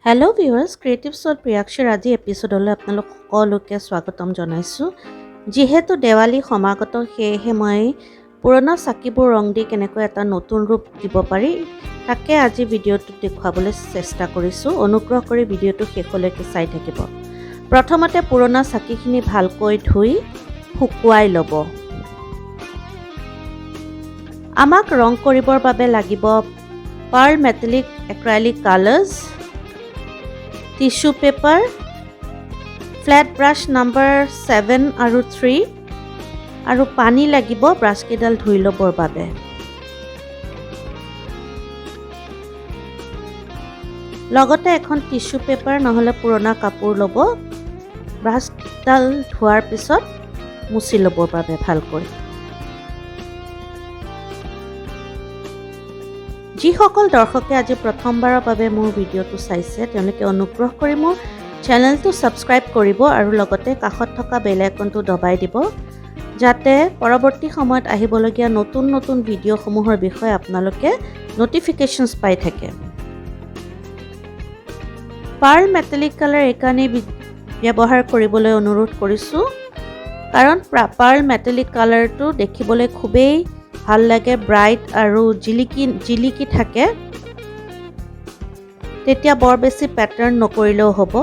Hello' viewers, ক্ৰিয়েটিভছত প্ৰিয়াক্ষৰ আজি এপিছ'ডলৈ আপোনালোক সকলোকে স্বাগতম জনাইছোঁ। যিহেতু দেৱালী সমাগত, সেয়েহে মই পুৰণা চাকিবোৰ ৰং দি কেনেকৈ এটা নতুন ৰূপ দিব পাৰি তাকে আজি ভিডিঅ'টোত দেখুৱাবলৈ চেষ্টা কৰিছোঁ। অনুগ্ৰহ কৰি ভিডিঅ'টো শেষলৈকে চাই থাকিব। প্ৰথমতে পুৰণা চাকিখিনি ভালকৈ ধুই শুকুৱাই ল'ব। আমাক ৰং কৰিবৰ বাবে লাগিব pearl metallic acrylic colours, tissue paper, flat brush number 7 আৰু 3 আৰু পানী লাগিব ব্ৰাছকেইডাল ধুই ল'বৰ বাবে। লগতে এখন টিশ্যু পেপাৰ নহ'লে পুৰণা কাপোৰ ল'ব, ব্ৰাছডাল ধোৱাৰ পিছত মুচি ল'বৰ বাবে ভালকৈ। যিসকল দৰ্শকে আজি প্ৰথমবাৰৰ বাবে মোৰ ভিডিঅ'টো চাইছে তেওঁলোকে অনুগ্ৰহ কৰি মোৰ চেনেলটো ছাবস্ক্ৰাইব কৰিব আৰু লগতে কাষত থকা বেল আইকনটো দবাই দিব, যাতে পৰৱৰ্তী সময়ত আহিবলগীয়া নতুন নতুন ভিডিঅ'সমূহৰ বিষয়ে আপোনালোকে ন'টিফিকেশ্যনছ পাই থাকে। পাৰ্ল মেটালিক কালাৰ এইকাৰণেই ব্যৱহাৰ কৰিবলৈ অনুৰোধ কৰিছোঁ, কাৰণ পাৰ্ল মেটালিক কালাৰটো দেখিবলৈ খুবেই ভাল লাগে, ব্ৰাইট আৰু জিলিকি থাকে। তেতিয়া বৰ বেছি পেটাৰ্ণ নকৰিলেও হ'ব।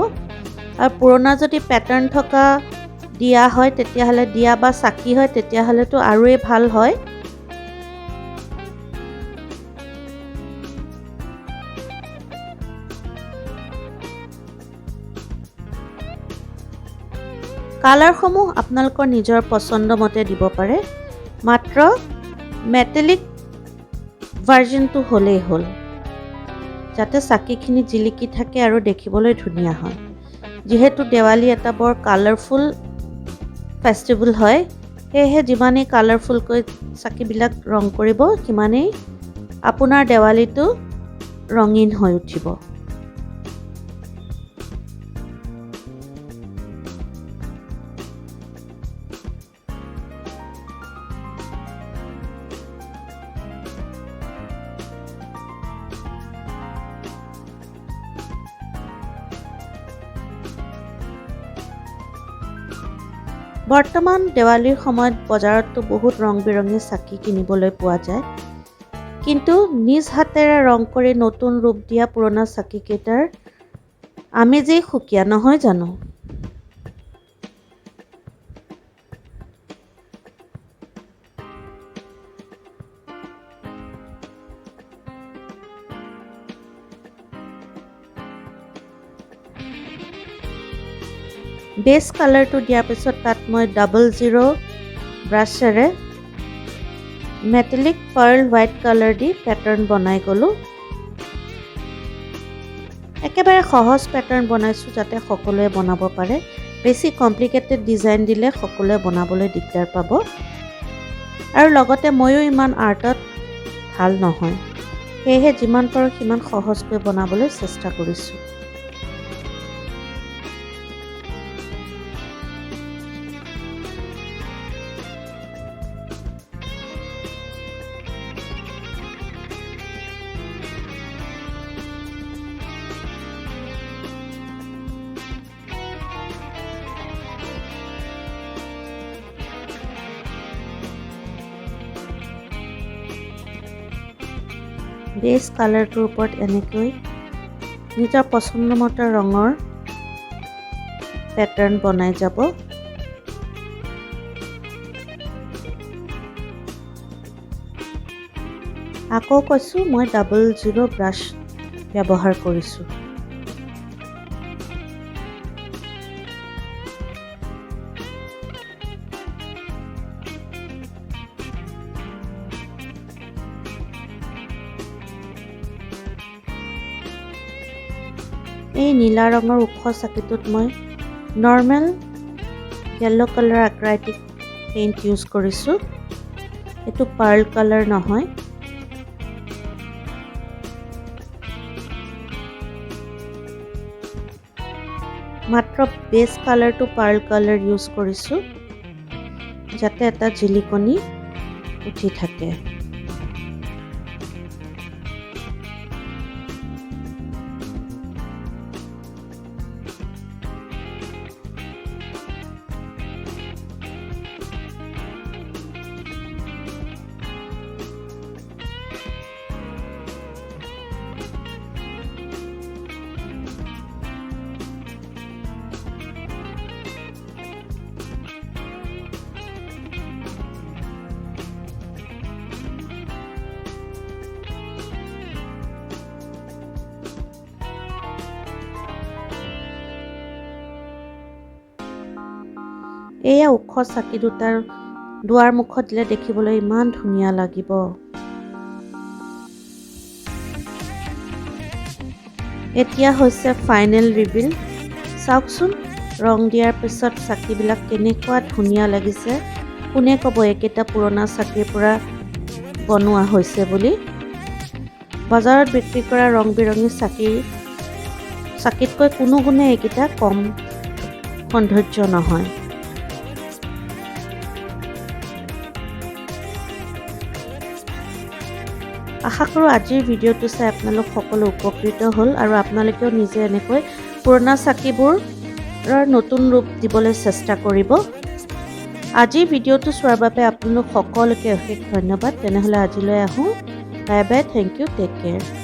আৰু পুৰণা যদি পেটাৰ্ণ থকা দিয়া হয় তেতিয়াহ'লে দিয়া বা চাকি হয় তেতিয়াহ'লেতো আৰুৱেই ভাল হয়। কালাৰসমূহ আপোনালোকৰ নিজৰ পচন্দ মতে দিব পাৰে, মাত্ৰ মেটালিক ভাৰ্জনটো হ'লেই হ'ল, যাতে চাকিখিনি জিলিকি থাকে আৰু দেখিবলৈ ধুনীয়া হয়। যিহেতু দেৱালী এটা বৰ কালাৰফুল ফেষ্টিভেল হয়, সেয়েহে যিমানেই কালাৰফুলকৈ চাকিবিলাক ৰং কৰিব সিমানেই আপোনাৰ দেৱালীটো ৰঙীন হৈ উঠিব। বৰ্তমান দেৱালীৰ সময়ত বজাৰততো বহুত ৰং বিৰঙী চাকি কিনিবলৈ পোৱা যায়, কিন্তু নিজ হাতেৰে ৰং কৰি নতুন ৰূপ দিয়া পুৰণা চাকিকেইটাৰ আমেজেই সুকীয়া, নহয় জানো? বেছ কালাৰটো দিয়াৰ পিছত তাত মই 00 ব্ৰাছেৰে মেটালিক পাৰ্ল হোৱাইট কালাৰ দি পেটাৰ্ণ বনাই গ'লোঁ। একেবাৰে সহজ পেটাৰ্ণ বনাইছোঁ যাতে সকলোৱে বনাব পাৰে। বেছি কমপ্লিকেটেড ডিজাইন দিলে সকলোৱে বনাবলৈ দিগদাৰ পাব, আৰু লগতে ময়ো ইমান আৰ্টত ভাল নহয়, সেয়েহে যিমান পাৰোঁ সিমান সহজকৈ বনাবলৈ চেষ্টা কৰিছোঁ। বেছ কালাৰটোৰ ওপৰত এনেকৈ নিজৰ পচন্দমতে ৰঙৰ পেটাৰ্ণ বনাই যাব। আকৌ কৈছোঁ, মই 00 ব্ৰাছ ব্যৱহাৰ কৰিছোঁ। এই নীলা ৰঙৰ ওখ চাকিটোত মই normal yellow' colour acrylic paint use কৰিছোঁ। এইটো পাৰ্ল কালাৰ নহয়। মাত্ৰ বেছ কালাৰটো পাৰ্ল কালাৰ ইউজ কৰিছোঁ, যাতে এটা জিলিকনি উঠি থাকে। এয়া ওখ চাকি দুটাৰ দুৱাৰ মুখত দিলে দেখিবলৈ ইমান ধুনীয়া লাগিব। এতিয়া হৈছে ফাইনেল ৰিভিল। চাওকচোন ৰং দিয়াৰ পিছত চাকিবিলাক কেনেকুৱা ধুনীয়া লাগিছে। কোনে ক'ব একেটা পুৰণা চাকিৰ পৰা বনোৱা হৈছে বুলি। বজাৰত বিক্ৰী কৰা ৰং বিৰঙী চাকিতকৈ কোনো গুণে এইকেইটা কম সৌন্দৰ্য নহয়। আশা কৰোঁ আজিৰ ভিডিঅ'টো চাই আপোনালোক সকলো উপকৃত হ'ল আৰু আপোনালোকেও নিজে এনেকৈ পুৰণা চাকিবোৰৰ নতুন ৰূপ দিবলৈ চেষ্টা কৰিব। আজিৰ ভিডিঅ'টো চোৱাৰ বাবে আপোনালোক সকলোকে অশেষ ধন্যবাদ। তেনেহ'লে আজিলৈ আহোঁ। Bye bye, thank you, take care.